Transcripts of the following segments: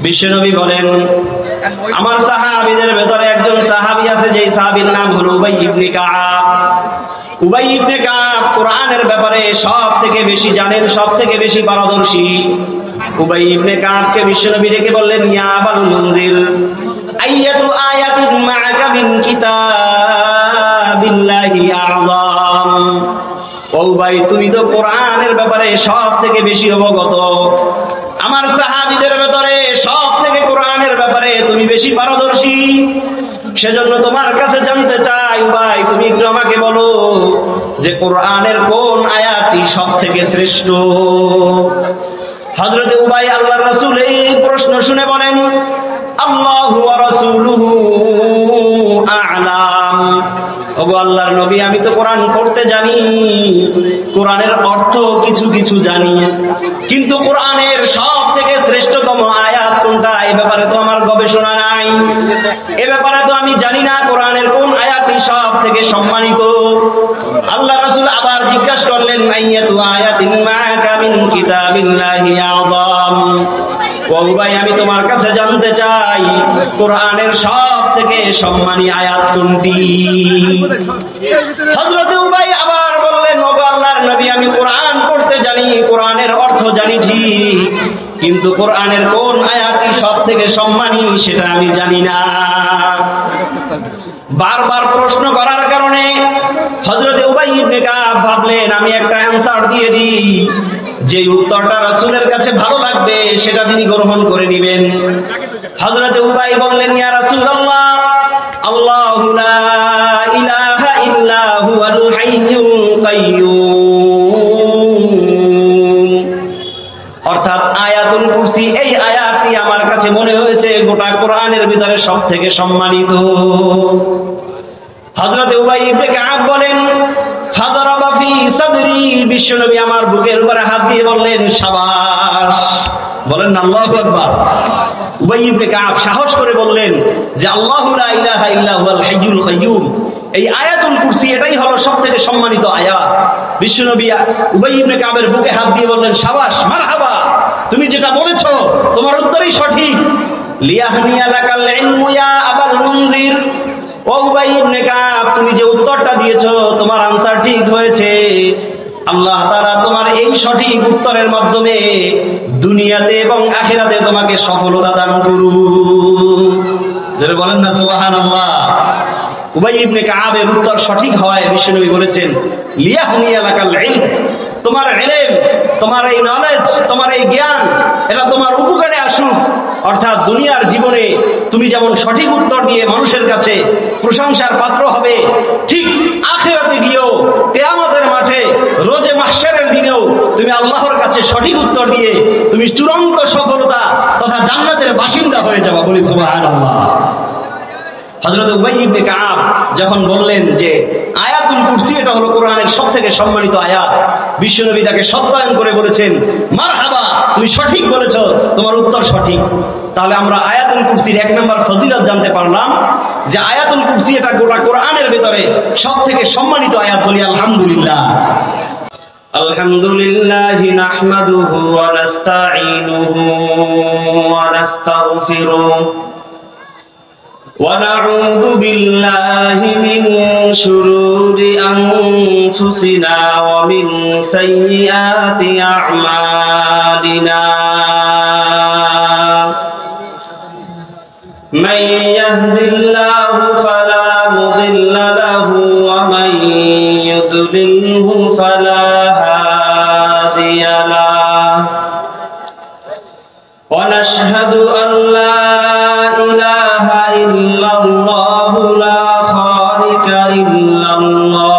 বিশ্বনবী বলেন, আমার সাহাবীদের ভেতরে একজন সাহাবী আছে, যেই সাহাবীর নাম হলো উবাই ইবনে কাব। উবাই ইবনে কাব কোরআনের ব্যাপারে সব থেকে বেশি জানেন, সব থেকে বেশি পারদর্শী। উবাই ইবনে কাবকে বিশ্বনবী ডেকে বললেন, ইয়া আবাল মুনজির, আইয়াতু আয়াতিন মাআকা মিন কিতাবিল্লাহি আযম। ও ভাই, তুমি তো কোরআনের ব্যাপারে সব থেকে বেশি অবগত, আমার সাহাবীদের ভেতরে সব থেকে কোরআনের ব্যাপারে তুমি বেশি পারদর্শী। সেজন্য তোমার কাছে জানতে চাই উবাই, তুমি একটু আমাকে বলো যে কোরআনের কোন আয়াতটি সব থেকে শ্রেষ্ঠ। হযরত উবাই আল্লাহর রাসূল এই প্রশ্ন শুনে বলেন, আল্লাহু ওয়া রাসূলুহু আ'লাম। ওগো আল্লাহর নবী, আমি তো কোরআন পড়তে জানি, কোরআনের অর্থ কিছু কিছু জানি, কিন্তু কোরআনের সব থেকে শ্রেষ্ঠতম আয়াত কোনটা এই ব্যাপারে তো আমার গবেষণা নাই, এ ব্যাপারে তো আমি জানি না কোরআনের কোন আয়াতটি সব থেকে সম্মানিত। আল্লাহ রাসূল আবার জিজ্ঞাসা করলেন, আইয়াতু আয়াতিন মাআকা মিন কিতাবিল্লাহি আযম। ও ভাই, আমি তোমার কাছে জানতে চাই কোরআনের সব থেকে সম্মানী আয়াত কোনটি। হযরত উবাই আবার বললেন, ওগো আল্লাহর নবী, আমি কোরআন পড়তে জানি, কোরআনের অর্থ জানি ঠিক, কিন্তু কোরআনের কোন আয়াতটি সব থেকে সম্মানী সেটা আমি জানি না। বারবার প্রশ্ন করার কারণে হযরত উবাই ইবনে কাব ভাবলেন, আমি একটা অ্যানসার দিয়ে দিই, যে উত্তরটা রাসূলের কাছে ভালো লাগবে সেটা তিনি গ্রহণ করে নেবেন। হযরত উবাই বললেন, ইয়া রাসূলুল্লাহ, আল্লাহু লা ইলাহা ইল্লা হুয়াল হাইয়ুল কাইয়্যুম। অর্থাৎ আয়াতুল কুরসি, এই আয়াতটি আমার কাছে মনে হয়েছে গোটা কোরআনের ভিতরে সব থেকে সম্মানিত। হযরত উবাই ইবনে কাব বলেন, ফাদারাবা ফি সাদরি, বিশ্বনবী আমার বুকের উপরে হাত দিয়ে বললেন, শাবাশ। বলেন না আল্লাহু আকবার। উবাই ইবনে কাব সাহস করে বললেন যে আল্লাহু লা ইলাহা ইল্লা হুয়াল হাইয়ুল কাইয়্যুম, এই আয়াতুল কুরসি এটাই হলো সবথেকে সম্মানিত আয়াত। বিশ্বনবী উবাই ইবনে কাবের বুকে হাত দিয়ে বললেন, শাবাশ, মারহাবা, তুমি যেটা বলেছো তোমার উত্তরই সঠিক। লিয়াহনিয়া লাকাল ইলমু ইয়া আবাল মুনজির। ও উবাই ইবনে কাব, তুমি যে উত্তরটা দিয়েছো তোমার আনসার ঠিক হয়েছে। আল্লাহ তাআলা তোমার এই সঠিক উত্তরের মাধ্যমে দুনিয়াতে এবং আখিরাতে তোমাকে সফলতা দান করুন। যারা বলেন না সুবহানাল্লাহ। উবাই ইবনে কাবের উত্তর সঠিক হয় বিশ্বনবী বলেছেন, লিয়াহনিয়া লাকাল ইলম, তোমার ইলম, তোমার এই নলেজ, তোমার এই জ্ঞান, এটা তোমার উপকারে আসুক। অর্থাৎ দুনিয়ার জীবনে তুমি যেমন সঠিক উত্তর দিয়ে মানুষের কাছে প্রশংসার পাত্র হবে, ঠিক আখিরাতে গিয়েও কিয়ামতের মাঠে রোজে মাহশারের দিনেও তুমি আল্লাহর কাছে সঠিক উত্তর দিয়ে তুমি চূড়ান্ত সফলতা তথা জান্নাতের বাসিন্দা হয়ে যাবা। বলি সুবহানাল্লাহ। হযরত উবাই ইবনে কাব যখন বললেন যে আয়াতুল কুরসি এটা হলো কোরআনের সবথেকে সম্মানিত আয়াত, বিশ্বনবী তাকে সত্যায়ন করে বলেছেন, মারহাবা, তুমি সঠিক বলেছো, তোমার উত্তর সঠিক। তাহলে আমরা আয়াতুল কুরসির এক নম্বর ফজিলত জানতে পারলাম যে আয়াতুল কুরসি এটা গোটা কোরআনের ভিতরে সবথেকে সম্মানিত আয়াত। বলি আলহামদুলিল্লাহ। আলহামদুলিল্লাহি নাহমাদুহু ওয়া নাস্তাঈনুহু ওয়া নাস্তাগফিরুহু ونعوذ بالله من شرور أنفسنا ومن سيئات أعمالنا من يهد الله فلا مضل له ومن يضلله فلا هادي له ونشهد أن لا إله إلا الله لا خالق إلا الله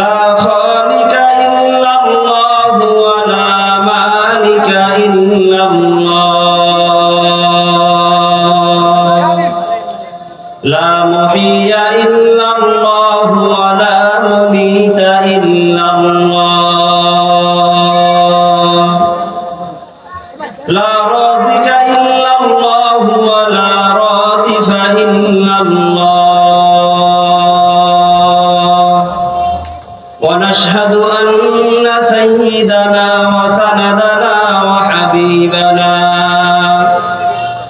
لا خالق إلا الله ولا مالك إلا الله لا محيي إلا الله ولا مميت إلا الله لا رازق إلا الله ولا رادف إلا الله ونشهد أن سيدنا وسندنا وحبيبنا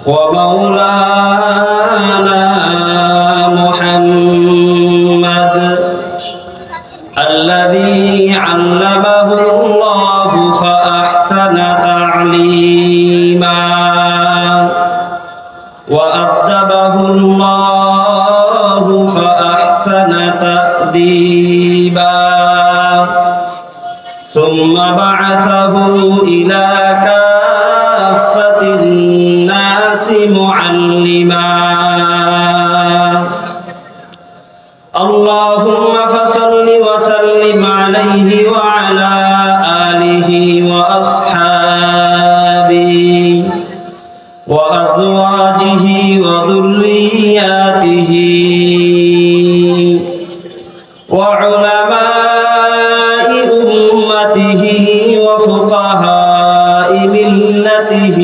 ومولانا محمد الذي علمه الله فأحسن تعليما وأدبه الله فأحسن تأديبا ثم بعثه إلى كافة الناس معلما اللهم فصل وسلم عليه وعلى آله وأصحابه وأزواجه وذرياته وعلماء أمته وفقهاء ملته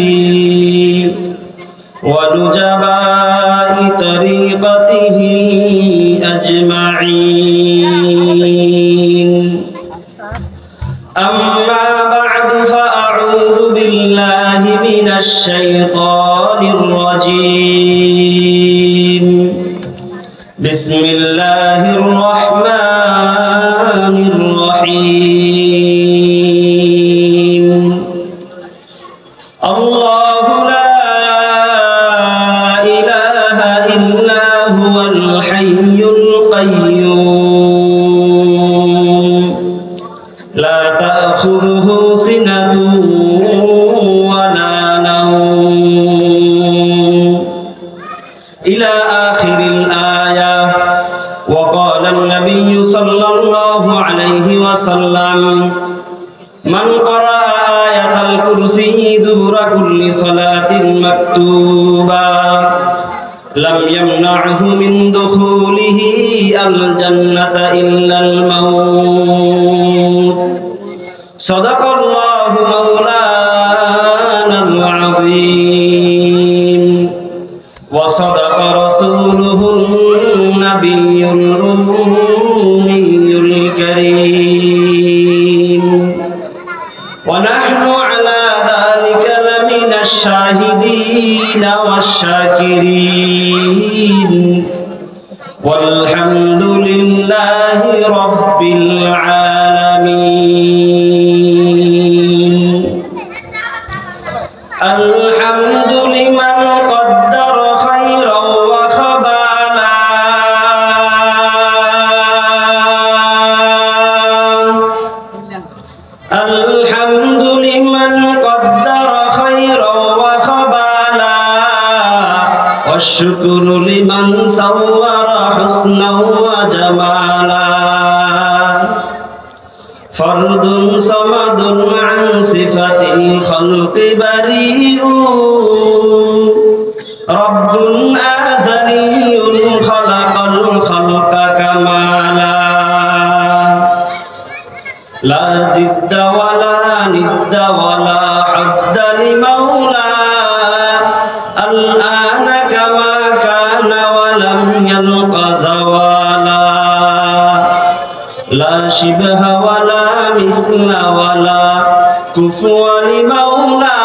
ونجباء طريقته أجمعين أما بعد فأعوذ بالله من الشيطان الرجيم بسم الله الرحمن الرحيم الله لا إله إلا هو الحي القيوم لا تأخذه سنة ولا نوم إلى آخر الآية وقال النبي صلى الله عليه وسلم من قرأ آية الكرسي دبر كل صلاة مكتوبة لم يمنعه من دخوله الجنة إلا الموت صدق الله مولانا العظيم وصدق رسوله النبي الأمي الكريم ونحن على ذلك لمن الشاهدين والشاكرين والحمد لله رب العالمين الحمد لمن قدر خيرا وخبالا الحمد لمن قدر خيرا وخبالا والشكر لمن صور حسنا وجمالا فرد صمد عن صفة الخلق بريء رب أزلي خلق الخلق كمالا لا زد ولا ند ولا حد لمولى الآن كما كان ولم يلق زوالا لا شبه ولا مثل ولا كفو لمولى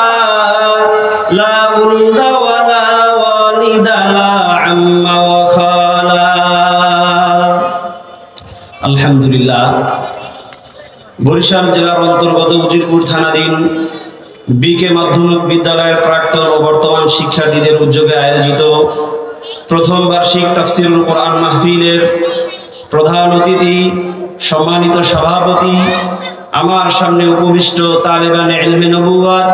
لا ولد ولا والد لا عم وخالا الحمد لله বরিশাল জেলার অন্তর্গত উজিরপুর থানাধীন বিকে মাধ্যমিক বিদ্যালয়ের প্রাক্তন ও বর্তমান শিক্ষার্থীদের উদ্যোগে আয়োজিত প্রথম বার্ষিক তাফসিরুল কোরআন মাহফিলের প্রধান অতিথি সম্মানিত সভাপতি আমার সামনে উপবিষ্ট তালেবানে ইলমে নবুওয়াত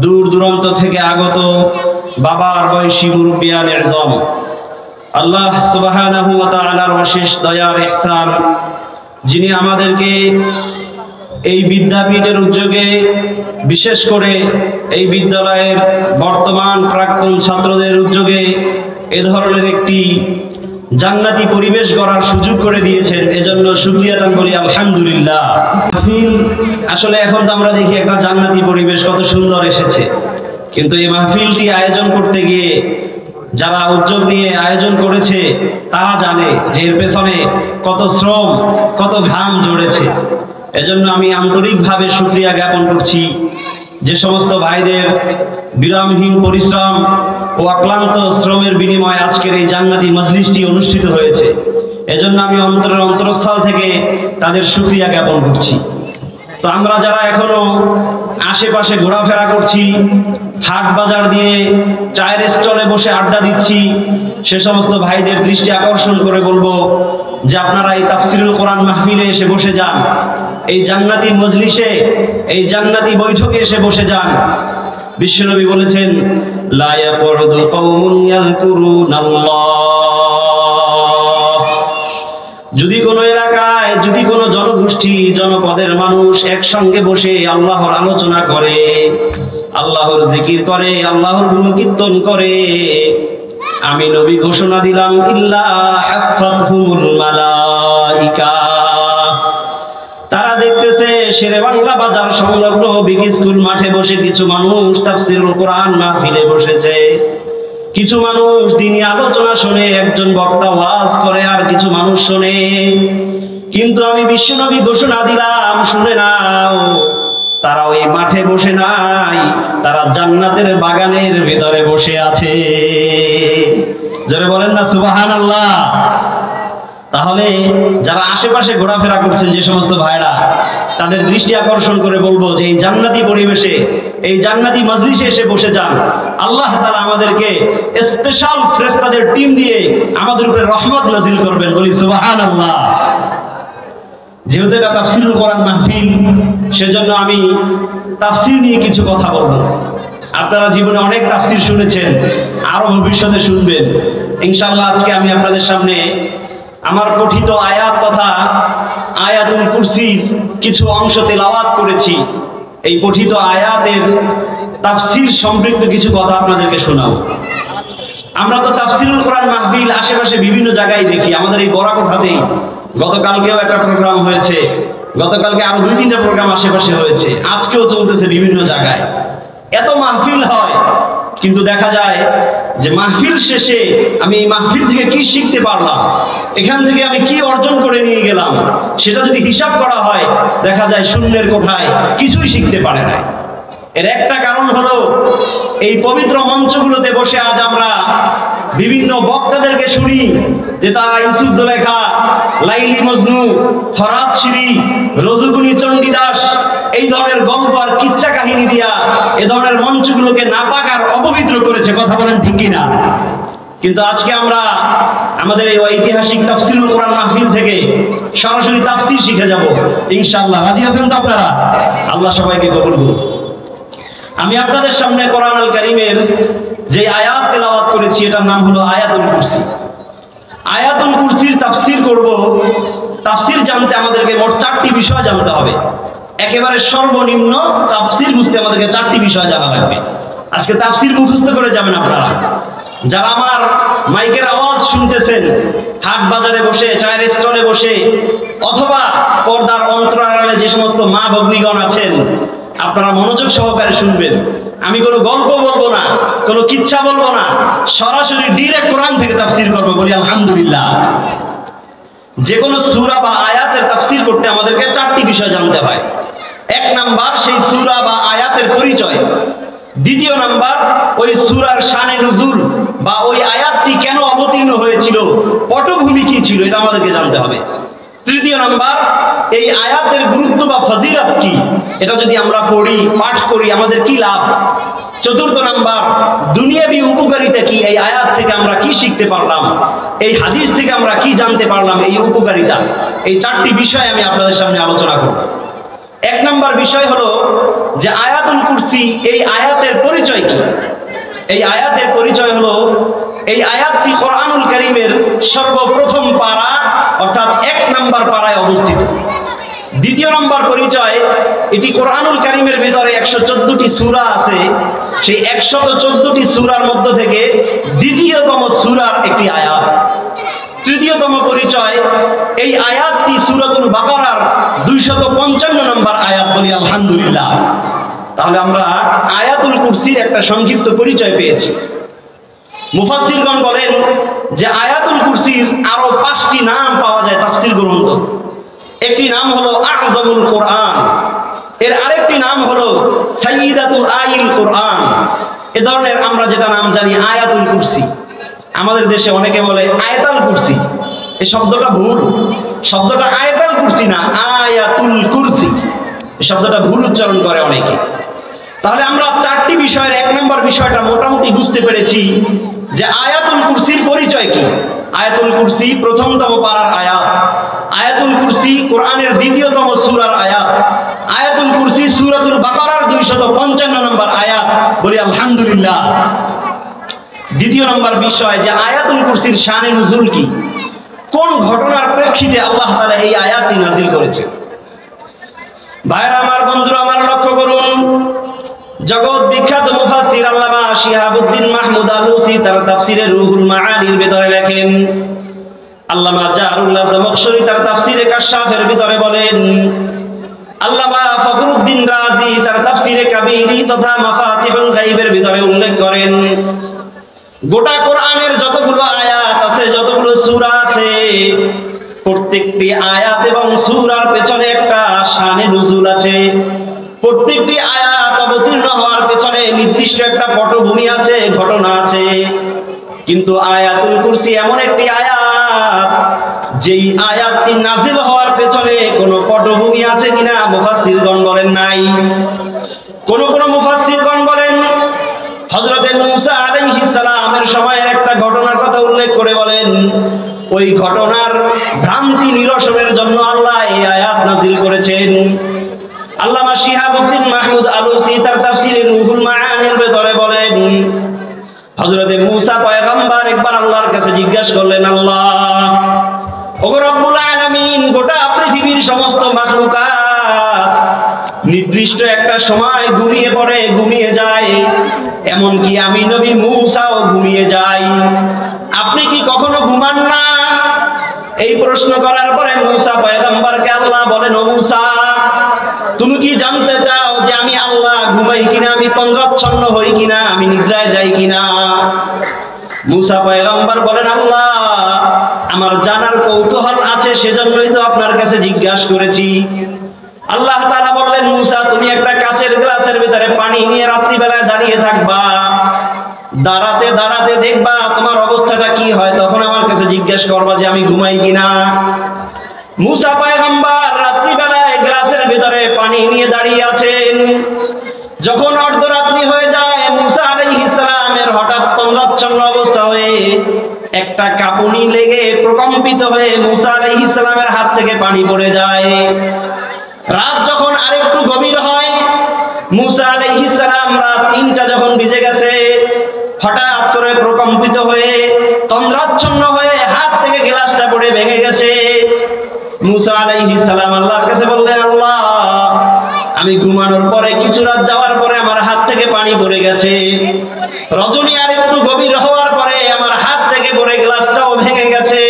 দূর দূরান্ত থেকে আগত বাবার বয়সী মুরব্বিয়ান এজম আল্লাহ সুবহানাহু ওয়া তাআলার অশেষ দয়ার ইহসান যিনি আমাদেরকে এই বিদ্যাপীঠের উদ্যোগে বিশেষ করে এই বিদ্যালয়ের বর্তমান প্রাক্তন ছাত্রদের উদ্যোগে এ ধরনের একটি জান্নাতি পরিবেশ গড়ার সুযোগ করে দিয়েছেন, এজন্য শুকরিয়া দান বলি আলহামদুলিল্লাহ। মাহফিল আসলে এখন তো আমরা দেখি একটা জান্নাতি পরিবেশ কত সুন্দর এসেছে, কিন্তু এই মাহফিলটি আয়োজন করতে গিয়ে যারা উদ্যোগ নিয়ে আয়োজন করেছে তারা জানে যে এর পেছনে কত শ্রম কত ঘাম জড়েছে। এজন্য আমি আন্তরিকভাবে শুকরিয়া জ্ঞাপন করছি যে সমস্ত ভাইদের বিরামহীন পরিশ্রম ও অক্লান্ত শ্রমের বিনিময়ে আজকের এই জান্নাতি মজলিসটি অনুষ্ঠিত হয়েছে। এজন্য আমি অন্তরের অন্তরস্থল থেকে তাদের শুকরিয়া জ্ঞাপন করছি। তো আমরা যারা এখনো আশেপাশে ঘোরাফেরা করছি, হাট বাজার দিয়ে চায়ের স্টলে বসে আড্ডা দিচ্ছি, সে সমস্ত ভাইদের দৃষ্টি আকর্ষণ করে বলবো যে আপনারা এই তাফসিরুল কোরআন মাহফিলে এসে বসে যান, এই জান্নাতি মজলিসে, এই জান্নাতি বৈঠকে এসে বসে যান। বিশ্বনবী বলেছেন, লা ইয়াকুদু কওমুন ইয়াযকুরুনাল্লাহ। যদি কোনো এলাকায়, যদি কোনো জনগোষ্ঠী, জনপদের মানুষ একসঙ্গে বসে আল্লাহর আলোচনা করে, আল্লাহর জিকির করে, আল্লাহর গুণকীর্তন করে, আমি নবী ঘোষণা দিলাম, ইল্লা হাফাতহুমুল মালাইকা। তারা দেখতেছে শেরে বাংলা বাজার সংলগ্ন বিগ স্কুল মাঠে বসে কিছু মানুষ তাফসিরুল কোরআন মাহফিলে বসেছে, কিছু মানুষ দ্বীনি আলোচনা শুনে, একজন বক্তা ওয়াজ করে আর কিছু মানুষ শোনে। কিন্তু আমি বিশ্বনবী ঘোষণা দিলাম, শুনে নাও, তারা ওই মাঠে বসে নাই, তারা জান্নাতের বাগানের ভিতরে বসে আছে। জোরে বলেন না সুবহানাল্লাহ। তাহলে যারা আশেপাশে ঘোরাফেরা করছেন যে সমস্ত ভাইরা, তাদের দৃষ্টি আকর্ষণ করে বলবো যে এই জান্নাতি পরিবেশে, এই জান্নাতি মজলিসে এসে বসে যান। আল্লাহ তাআলা আমাদেরকে স্পেশাল ফেরেশতাদের টিম দিয়ে আমাদের উপরে রহমত নাজিল করবেন, বলি সুবহানাল্লাহ। যেহেতু এটা তাফসিরুল কোরআন মাহফিল, সেজন্য আমি তাফসির নিয়ে কিছু কথা বলবো। আপনারা জীবনে অনেক তাফসির শুনেছেন, আরো ভবিষ্যতে শুনবেন ইনশাআল্লাহ। আজকে আমি আপনাদের সামনে আমার পঠিত আয়াত তথা আয়াতুল কুরসির কিছু অংশ তেলাওয়াত করেছি। এই পঠিত আয়াতের তাফসির সম্পৃক্ত কিছু কথা আপনাদেরকে শোনাবো। আমরা তো তাফসিরুল কোরআন মাহফিল আশেপাশে বিভিন্ন জায়গায় দেখি, আমাদের এই বরাকোঠাতেই গতকালকেও একটা প্রোগ্রাম হয়েছে, গতকালকে আরো 2-3টা প্রোগ্রাম আশেপাশে হয়েছে, আজকেও চলতেছে বিভিন্ন জায়গায়। এত মাহফিল হয়, কিন্তু দেখা যায় যে মাহফিল শেষে আমি এই মাহফিল থেকে কি শিখতে পারলাম, এখান থেকে আমি কি অর্জন করে নিয়ে গেলাম, সেটা যদি হিসাব করা হয়, দেখা যায় শূন্যের কোঠায় কিছুই শিখতে পারে না। এর একটা কারণ হলো, এই পবিত্র মঞ্চগুলোতে বসে আজ আমরা বিভিন্ন বক্তাদেরকে শুনি যে তারা ইউসুফ জুলেখা, লাইলি মজনু, ফরাত শিরি, রজুগুনি চণ্ডীদাস, এই ধরনের গল্প আর কিচ্ছা কাহিনী দিয়া এ ধরনের মঞ্চগুলোকে নাপাক আর অপবিত্র করেছে। কথা বলেন ঠিক কিনা? কিন্তু আজকে আমরা আমাদের এই ঐতিহাসিক তাফসিরুল কোরআন মাহফিল থেকে সরাসরি তাফসির শিখে যাব ইনশাআল্লাহ। রাজি আছেন তো আপনারা? আল্লাহ সবাইকে কবুল করুন। আমি আপনাদের সামনে কোরআন আল কারীমের যে আয়াত তেলাওয়াত করেছি, এটার নাম হলো আয়াতুল কুরসি। আয়াতুল কুরসির তাফসির করব। তাফসির জানতে আমাদেরকে মোট 4টি বিষয় জানতে হবে। একেবারে সর্বনিম্ন তাফসির বুঝতে আমাদেরকে 4টি বিষয় জানা লাগবে। আজকে তাফসির মুখস্থ করে যাবেন আপনারা। যারা আমার মাইকের আওয়াজ শুনতেছেন, হাট বাজারে বসে, চায়ের স্টলে বসে, অথবা পর্দার অন্তরালে যে সমস্ত মা ভগ্নীগণ আছেন, আপনারা মনোযোগ সহকারে শুনবেন। আমি কোনো গল্প বলবো না, কোনো কিচ্ছা বলবো না, সরাসরি ডিরেক্ট কোরআন থেকে তাফসির করবো, বলি আলহামদুলিল্লাহ। যে কোনো সূরা বা আয়াতের তাফসির করতে আমাদেরকে 4টি বিষয় জানতে হয়। 1 নাম্বার সেই সূরা বা আয়াতের পরিচয়। 2য় নাম্বার ওই সূরার শানে নুজুল বা ওই আয়াতটি কেন অবতীর্ণ হয়েছিল, পটভূমি কি ছিল, এটা আমাদেরকে জানতে হবে। 3য় নাম্বার এই আয়াতের গুরুত্ব বা ফজিলত কি, এটা যদি আমরা পড়ি, পাঠ করি, আমাদের কি লাভ। 4র্থ নাম্বার দুনিয়াবি উপকারিতা কি, এই আয়াত থেকে আমরা কি শিখতে পারলাম, এই হাদিস থেকে আমরা কি জানতে পারলাম, এই উপকারিতা। এই 4টি বিষয় আমি আপনাদের সামনে আলোচনা করব। 1 নাম্বার বিষয় হলো যে আয়াতুল কুরসি, এই আয়াতের পরিচয় কি। এই আয়াতের পরিচয় হলো, এই আয়াতটি কোরআনুল কারীমের সর্বপ্রথম পারা, অর্থাৎ 1 নাম্বার পারায় অবস্থিত। 2য় নাম্বার পরিচয়, এটি কোরআনুল কারীমের ভিতরে 114টি সূরা আছে, সেই 114টি সূরার মধ্য থেকে 2য়তম সূরার একটি আয়াত। 3য়তম পরিচয়, এই আয়াতটি সূরাতুল বাকারার 255 নম্বর আয়াত, বলি আলহামদুলিল্লাহ। তাহলে আমরা আয়াতুল কুরসির একটা সংক্ষিপ্ত পরিচয় পেয়েছি। মুফাসসিরগণ বলেন যে আয়াতুল কুরসির আরো 5টি নাম পাওয়া যায় তাফসীর গ্রন্থ। একটি নাম হলো আযমুল কোরআন, এর আরেকটি নাম হলো সাইয়্যিদাতুল আইল কোরআন। এ ধরনের আমরা যেটা নাম জানি আয়াতুল কুরসি, আমাদের দেশে অনেকে বলে আয়াতুল কুরসি। এই শব্দটা ভুল, শব্দটা আয়াতুল কুরসি না, আয়াতুল কুরসি। এই শব্দটা ভুল উচ্চারণ করে অনেকে। তাহলে আমরা চারটি বিষয়ের এক নম্বর বিষয়টা মোটামুটি বুঝতে পেরেছি যে আয়াতুল কুরসির পরিচয় কি। আয়াতুল কুরসি প্রথমতম পারার আয়াত, আয়াতুল কুরসি কোরআনের দ্বিতীয়তম সূরার আয়াত, আয়াতুল কুরসি সূরাতুল বাকারার 255 নম্বর আয়াত। বলি আলহামদুলিল্লাহ। দ্বিতীয় নম্বর বিষয় যে আয়াতুল কুরসির শানে নুজুল কি, কোন ঘটনার প্রেক্ষিতে আল্লাহ তাআলা এই আয়াতটি নাজিল করেছেন। ভাইরা আমার, বন্ধুরা আমার, লক্ষ্য করুন, জগৎ বিখ্যাত মুফাসসির আল্লামা শিহাবুদ্দিন মাহমুদ আলুসি তার তাফসিরে রুহুল মাআনির ভিতরে লেখেন, আল্লামা জাহরুল্লাহ জামাখশরী তার তাফসিরে কাশফের ভিতরে বলেন, আল্লামা ফখরুদ্দিন রাজি তার তাফসিরে কাবীরি তথা মাফাতিহুল গায়বের ভিতরে উল্লেখ করেন, গোটা কোরআনের যতগুলো আয়াত আছে, যতগুলো সূরা আছে, প্রত্যেকটি আয়াত এবং সূরার পেছনে একটা শানে নুজুল আছে। প্রত্যেকটি আয়াত অবতীর্ণ হওয়ার পেছনে নির্দিষ্ট একটা পটভূমি আছে, ঘটনা আছে। কিন্তু আয়াতুল কুরসি এমন একটি আয়াত, যেই আয়াতটি নাজিল হওয়ার পেছনে কোনো পটভূমি আছে কিনা মুফাসসিরগণ বলেন নাই। কোন মুফাসসিরগণ বলেন হযরতে মূসা আলাইহিস সালামের সময়ের একটা ঘটনার কথা উল্লেখ করে বলেন, ওই ঘটনার ভ্রান্তি নিরসনের জন্য আল্লাহ এই আয়াত নাজিল করেছেন। আল্লামা শিহাবুদ্দিন মাহমুদ আলুসি তার তাফসিরে রুহুল মাআনির ভিতরে বলেন, হযরতে মূসা পয়গম্বর একবার আল্লাহর কাছে জিজ্ঞাসা করলেন, আল্লাহ, ওগো রব্বুল আলামিন, গোটা পৃথিবীর সমস্ত মাখলুকাত নির্দিষ্ট একটা সময় ঘুমিয়ে পড়ে, ঘুমিয়ে যায়, এমনকি আমি নবী মূসাও ঘুমিয়ে যাই, আপনি কি কখনো ঘুমান না? এই প্রশ্ন করার পরে মূসা পয়গম্বরকে আল্লাহ বলেন, ও মূসা, তুমি কি জানতে চাও যে আমি আল্লাহ ঘুমাই কিনা, আমি তন্দ্রাচ্ছন্ন হই কিনা, আমি নিদ্রায় যাই কিনা? মূসা পয়গম্বর বলেন, আল্লাহ, আমার জানার কৌতূহল আছে, সেজন্যই তো আপনার কাছে জিজ্ঞাসা করেছি। আল্লাহ তাআলা বললেন, মূসা, তুমি একটা কাচের গ্লাসের ভিতরে পানি নিয়ে রাত্রিবেলায় দাঁড়িয়ে থাকবা, দাঁড়াতে দাঁড়াতে দেখবা তোমার অবস্থাটা কি হয়, তখন আমার কাছে জিজ্ঞাসা করবা যে আমি ঘুমাই কিনা। মূসা পয়গম্বর রাত্রিবেলায় গ্লাসের ভিতরে পানি নিয়ে দাঁড়িয়ে আছেন। যখন অর্ধরাত্রি হয়ে যায়, মূসা আলাইহিস সালামের হঠাৎ তন্দ্রাচ্ছন্ন অবস্থা হয়ে একটা কাঁপুনি লেগে প্রকম্পিত হয়ে মূসা আলাইহিস সালামের হাত থেকে পানি পড়ে যায়। রাত যখন আরেকটু গভীর হয়, মূসা আলাইহিস সালাম রাত 3টা যখন বেজে গেছে, হঠাৎ করে প্রকম্পিত হয়ে তন্দ্রাচ্ছন্ন হয়ে হাত থেকে গ্লাসটা পড়ে ভেঙে গেছে। মূসা আলাইহিস সালাম আল্লাহর কাছে বললেন, আল্লাহ, আমি ঘুমানোর পরে কিছু রাত যাওয়ার পরে আমার হাত থেকে পানি পড়ে গেছে, রজনী আর একটু গভীর হওয়ার পরে আমার হাত থেকে পড়ে গ্লাসটাও ভেঙে গেছে,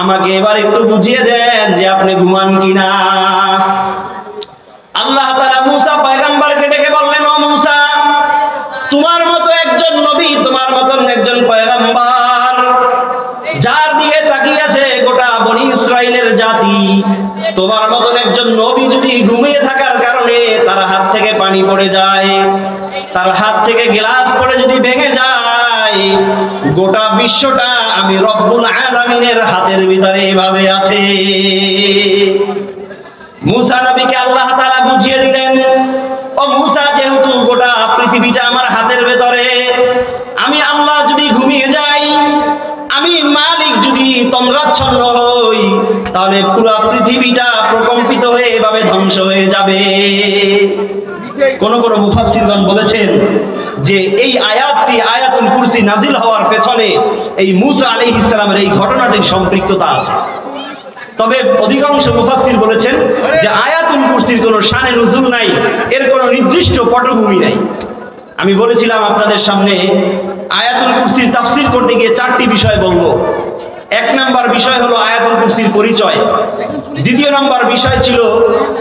আমাকে এবার একটু বুঝিয়ে দেন যে আপনি ঘুমান কিনা। আল্লাহ তাআলা মূসা পয়গম্বরকে ডেকে বললেন, ও মূসা, তোমার মতো একজন নবী, তোমার মতন একজন পয়গম্বর, যার দিকে তাকিয়ে আছে গোটা বনি ইসরাইলের জাতি, তোমার মতন একজন নবী যদি ঘুমিয়ে থাকার কারণে তার হাত থেকে পানি পড়ে যায়, তার হাত থেকে গ্লাস পড়ে যদি ভেঙে যায়, গোটা বিশ্বটা আমি রব্বুল আলামিনের হাতের ভিতরে এভাবে আছে। মূসা নবীকে আল্লাহ তাআলা বুঝিয়ে দিলেন, ও মূসা, যেহেতু গোটা পৃথিবীটা আমার হাতের ভেতরে, আমি আল্লাহ যদি ঘুমিয়ে যাই, আমি মালিক যদি তন্দ্রাচ্ছন্ন হই, তাহলে পুরো পৃথিবীটা প্রকম্পিত হয়ে এভাবে ধ্বংস হয়ে যাবে। কোন মুফাসসিরগণ বলেছেন যে এই আয়াতটি, আয়াতুল কুরসি নাজিল হওয়ার পেছনে এই মূসা আলাইহিস সালামের এই ঘটনাটির সম্পৃক্ততা আছে। তবে অধিকাংশ মুফাসসির বলেছেন যে আয়াতুল কুরসির কোনো শানে নুজুল নাই, এর কোনো নির্দিষ্ট পটভূমি নাই। আমি বলেছিলাম আপনাদের সামনে আয়াতুল কুরসির তাফসীর করতে গিয়ে 4টি বিষয় বলবো। 1 নাম্বার বিষয় হলো আয়াতুল কুরসির পরিচয়। দ্বিতীয় নাম্বার বিষয় ছিল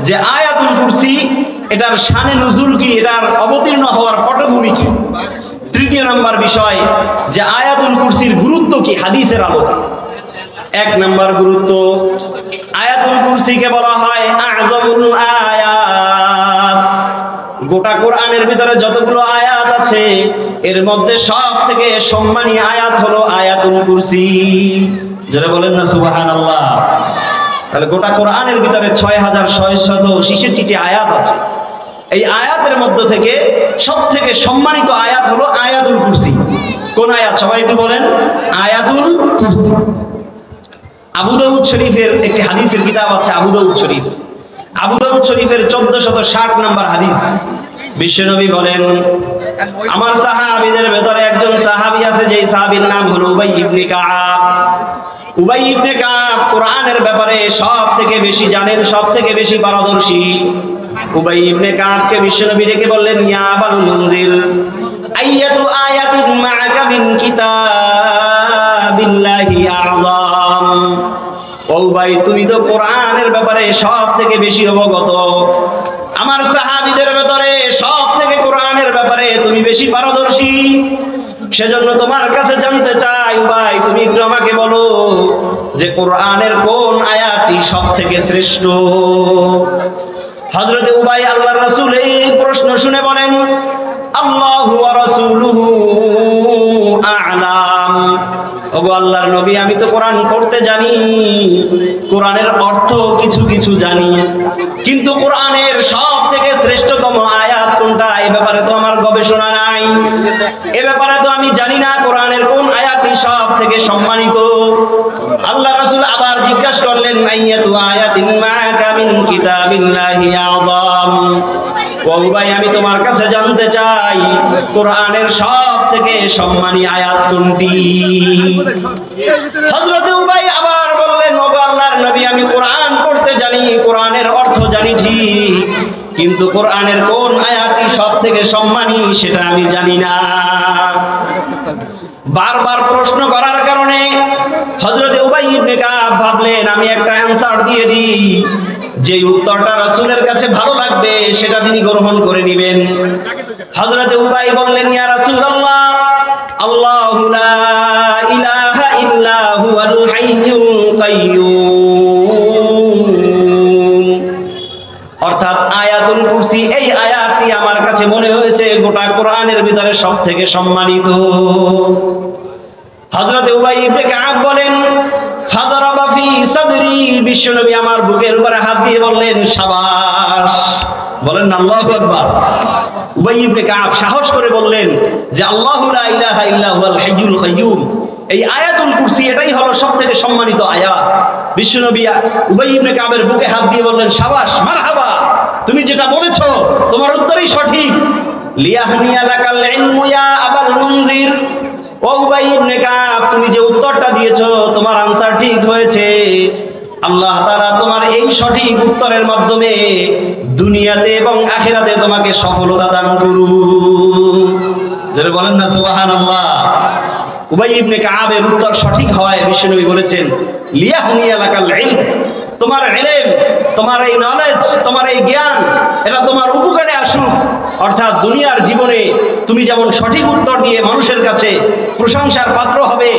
যে আয়াতুল কুরসি এটার শানে নুজুল কি, এটার অবতীর্ণ হওয়ার পটভূমি কি। তৃতীয় নাম্বার বিষয় যে আয়াতুল কুরসির গুরুত্ব কি হাদিসের আলোকে। এক নাম্বার গুরুত্ব, আয়াতুল কুরসিকে বলা হয় আযমুল আয়াত। গোটা কোরআনের ভিতরে যতগুলো আয়াত আছে এর মধ্যে সব থেকে সম্মানী আয়াত হলো আয়াতুল কুরসি। যারা বলেন না সুবহানাল্লাহ। তাহলে গোটা কোরআনের ভিতরে ৬৬৬৬টি আয়াত আছে। এই আয়াতের মধ্য থেকে সব থেকে সম্মানিত আয়াত হলো আয়াতুল কুরসি। কোন আয়াত সবাই একটু বলেন? আয়াতুল কুরসি। আবু দাউদ শরীফের একটি হাদিসের কিতাব আছে, আবু দাউদ শরীফ। আবু দাউদ শরীফের ১৪৬০ নম্বর হাদিস। বিশ্বনবী বলেন, আমার সাহাবীদের ভেতরে একজন সাহাবী আছে, যেই সাহাবীর নাম হলো উবাই ইবনে কাব। উবাই ইবনে কাব কোরআনের ব্যাপারে সব থেকে বেশি জানেন, সব থেকে বেশি পারদর্শী। উবাই ইবনে কাবকে বিশ্বনবী ডেকে বললেন, ইয়া আবাল মুনজির, আইয়াতু আয়াতিন মাআকা মিন কিতাবিল্লাহি আযম। ও ভাই, তুমি তো কোরআনের ব্যাপারে সব থেকে বেশি অবগত, আমার সাহাবীদের ভেতরে সব থেকে কোরআনের ব্যাপারে তুমি বেশি পারদর্শী। সেজন্য তোমার কাছে জানতে চাই ভাই, তুমি একটু আমাকে বলো যে কোরআনের কোন আয়াতটি সব থেকে শ্রেষ্ঠ। হযরত উবাই আল্লাহর রাসূল এই প্রশ্ন শুনে বলেন, আল্লাহু ওয়া রাসূলুহু আ'লাম। ওগো আল্লাহর নবী, আমি তো কোরআন পড়তে জানি, কোরআনের অর্থ কিছু কিছু জানি, কিন্তু কোরআনের সব থেকে শ্রেষ্ঠতম আয়াত কোনটা এই ব্যাপারে তো আমার গবেষণা নাই, এ ব্যাপারে তো আমি জানি না কোরআনের কোন আয়াতটি সব থেকে সম্মানিত। আল্লাহ রাসূল আবার জিজ্ঞাসা করলেন, আইয়াতু আয়াতিন মাআকা মিন কিতাবিল্লাহি আযম। ও ভাই, আমি তোমার কাছে জানতে চাই কোরআনের সব থেকে সম্মানী আয়াত কোনটি। হযরত উবাই আবার বললেন, ওগো আল্লাহর নবী, আমি কোরআন পড়তে জানি, কোরআনের অর্থ জানি ঠিক, কিন্তু কোরআনের কোন আয়াতটি সব থেকে সম্মানী সেটা আমি জানি না। বারবার প্রশ্ন করার কারণে হযরত উবাই ইবনে কাব ভাবলেন, আমি একটা অ্যানসার দিয়ে দিই, যে উত্তরটা রাসূলের কাছে ভালো লাগবে সেটা তিনি গ্রহণ করে নেবেন। হযরত উবাই বললেন, ইয়া রাসূলুল্লাহ, আল্লাহু লা ইলাহা ইল্লা হুয়াল হাইয়ুল কাইয়্যুম। অর্থাৎ আয়াতুল কুরসি, এই আয়াতটি আমার কাছে মনে হয়েছে গোটা কোরআনের ভিতরে সব থেকে সম্মানিত। হযরত উবাই ইবনে কাব বলেন, ফাযরাবা ফি সাদরি, বিশ্বনবী আমার বুকের উপরে হাত দিয়ে বললেন, শাবাশ। বলেন না আল্লাহু আকবার। উবাই ইবনে কাব সাহস করে বললেন যে আল্লাহু লা ইলাহা ইল্লা হুয়াল হাইয়ুল কাইয়্যুম, এই আয়াতুল কুরসি এটাই হলো সবথেকে সম্মানিত আয়াত। বিশ্বনবী উবাই ইবনে কাবের বুকে হাত দিয়ে বললেন, শাবাশ, মারহাবা, তুমি যেটা বলেছো তোমার উত্তরই সঠিক। লিয়াহনিয়া লাকাল ইলমু ইয়া আবাল মুনজির। ও উবাই ইবনে কাব, তুমি যে উত্তরটা দিয়েছো তোমার আনসার ঠিক হয়েছে। আল্লাহ তাআলা তোমার এই সঠিক উত্তরের মাধ্যমে দুনিয়াতে এবং আখিরাতে তোমাকে সফলতা দান করুন। যারা বলেন না সুবহানাল্লাহ। উবাই ইবনে কাবের উত্তর সঠিক হওয়ায় বিশ্বনবী বলেছেন, লিয়াহনিয়া লাকাল ইলম, তোমার ইলম, তোমার এই নলেজ, তোমার এই জ্ঞান, এটা তোমার উপকারে আসুক। অর্থাৎ দুনিয়ার জীবনে তুমি যেমন সঠিক উত্তর দিয়ে মানুষের কাছে প্রশংসার পাত্র হবে,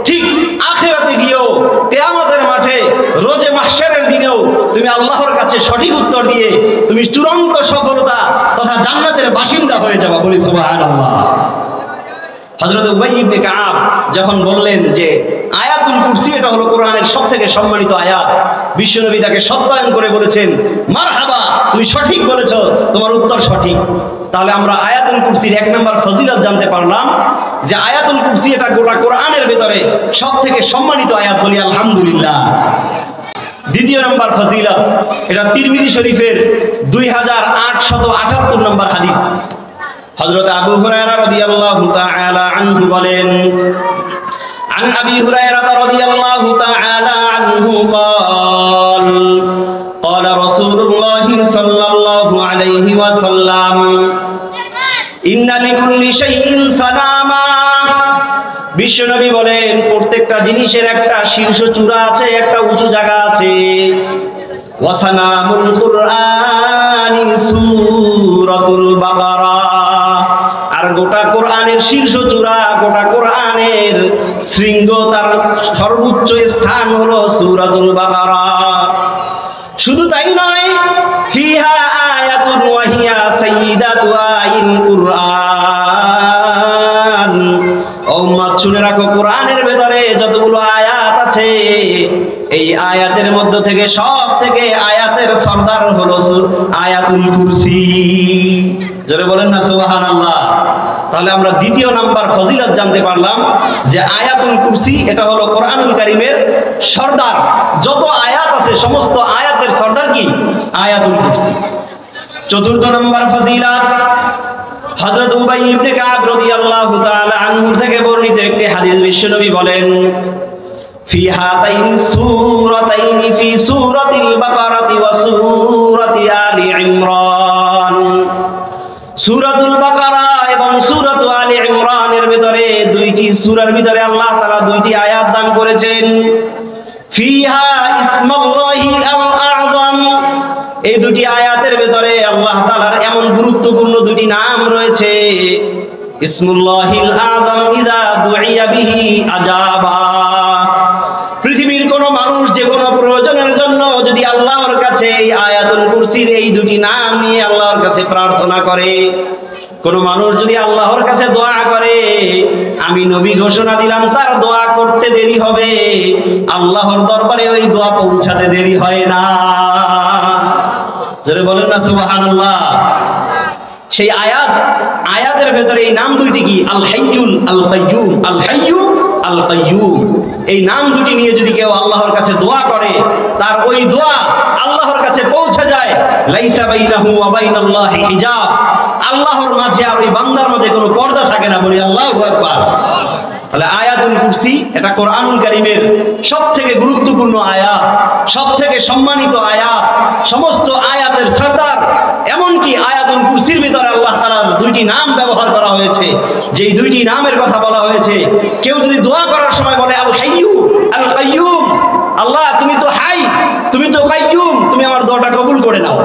ঠিক আখিরাতে গিয়েও কিয়ামতের মাঠে রোজে মাহশারের দিনেও তুমি আল্লাহর কাছে সঠিক উত্তর দিয়ে তুমি চূড়ান্ত সফলতা তথা জান্নাতের বাসিন্দা হয়ে যাবে। বলি সুবহানাল্লাহ। হযরত উবাই ইবনে কাব যখন বললেন যে আয়াতুল কুরসি এটা হলো কোরআনের সবথেকে সম্মানিত আয়াত, বিশ্বনবী তাকে সত্যায়ন করে বলেছেন, মারহাবা, তুমি সঠিক বলেছো, তোমার উত্তর সঠিক। তাহলে আমরা আয়াতুল কুরসির এক নম্বর ফজিলত জানতে পারলাম যে আয়াতুল কুরসি এটা গোটা কোরআনের ভিতরে সবথেকে সম্মানিত আয়াত। বলি আলহামদুলিল্লাহ। দ্বিতীয় নম্বর ফজিলত, এটা তিরমিজি শরীফের 2878 নম্বর হাদিস। হযরত আবু হুরায়রা রাদিয়াল্লাহু তাআলা আনহু বলেন, عن أبي هريرة رضي الله تعالى عنه قال قال رسول الله صلى الله عليه وسلم إن لكل شيء سلاما। বিশ্বনবী বলেন, প্রত্যেকটা জিনিসের একটা শীর্ষ চূড়া আছে, একটা উঁচু জায়গা আছে। ওয়াসানামুল কুরআনি সূরাতুল বাকারা, আর গোটা কোরআনের শীর্ষ চূড়া, গোটা কোরআনের শৃঙ্গ, তার সর্বোচ্চ স্থান হলো সূরাতুল বাকারা। শুধু তাই নয়, ফিহা আয়াতুন ওয়া হিয়া সাইয়্যিদাতু আইল কুরআন। ও উম্মত শুনে রাখো, কোরআনের ভেতরে যতগুলো আয়াত আছে, এই আয়াতের মধ্য থেকে সব থেকে আয়াতের সর্দার হলো আয়াতুল কুরসি। জোরে বলেন না সুবহানাল্লাহ। তাহলে আমরা দ্বিতীয় নাম্বার ফজিলত জানতে পারলাম যে আয়াতুল কুরসি এটা হলো কোরআনুল কারীমের সর্দার। যত আয়াত আছে সমস্ত আয়াতের সর্দার কি? আয়াতুল কুরসি। চতুর্থ নাম্বার ফজিলত, হযরত উবাই ইবনে কাব রাদিয়াল্লাহু তাআলা আনহু থেকে বর্ণিত একটি হাদিস, বিশ্বনবী বলেন, ফি হাতাইনি সূরাতাইনি ফি সূরাতিল বাকারাতি ওয়া সূরাতি আলি ইমরান। সূরাতুল বাকারা এবং সূরাতু আলি ইমরানের ভিতরে, দুইটি সূরার ভিতরে আল্লাহ তাআলা দুইটি আয়াত দান করেছেন। ফিহা ইসমুল্লাহি আল আযম, এই দুটি আয়াতের ভিতরে আল্লাহ তাআলার এমন গুরুত্বপূর্ণ দুটি নাম রয়েছে। ইসমুল্লাহিল আযম ইযা দুইয়া বিহি আজাবা। পৃথিবীর কোন মানুষ যে কোনো প্রয়োজনের জন্য যদি আল্লাহর কাছে এই আয়াতুল কুরসির এই দুটি নাম নিয়ে আল্লাহর কাছে প্রার্থনা করে, কোন মানুষ যদি আল্লাহর কাছে দোয়া করে, আমি নবী ঘোষণা দিলাম তার দোয়া করতে দেরি হবে, আল্লাহর দরবারে ওই দোয়া পৌঁছাতে দেরি হয় না। জোরে বলেন না সুবহানাল্লাহ। সেই আয়াতের ভেতরে এই নাম দুইটি কি? আল হাইয়ুল আল কাইয়ুম। আল হাইয়ু আল কাইয়ুম, এই নাম দুটি নিয়ে যদি কেউ আল্লাহর কাছে দোয়া করে, তার ওই দোয়া আল্লাহর কাছে পৌঁছে যায়। লাইসা বাইনাহু ওয়া বাইনাল্লাহি হিজাব, আল্লাহর মাঝে আর ওই বান্দার মাঝে কোনো পর্দা থাকে না। বলি আল্লাহু আকবার। তাহলে আয়াতুল কুরসি এটা কোরআনুল কারীমের সবথেকে গুরুত্বপূর্ণ আয়াত, সবথেকে সম্মানিত আয়াত, সমস্ত আয়াতের সরদার। এমনকি আয়াতুল কুরসির ভিতরে আল্লাহ তাআলার দুইটি নাম ব্যবহার করা হয়েছে, যেই দুইটি নামের কথা বলা হয়েছে। কেউ যদি দোয়া করার সময় বলে আল হাইয়ু আল কাইয়ুম, আল্লাহ তুমি তো হাই, তুমি তো কাইয়ুম, তুমি আমার দোয়াটা কবুল করে নাও,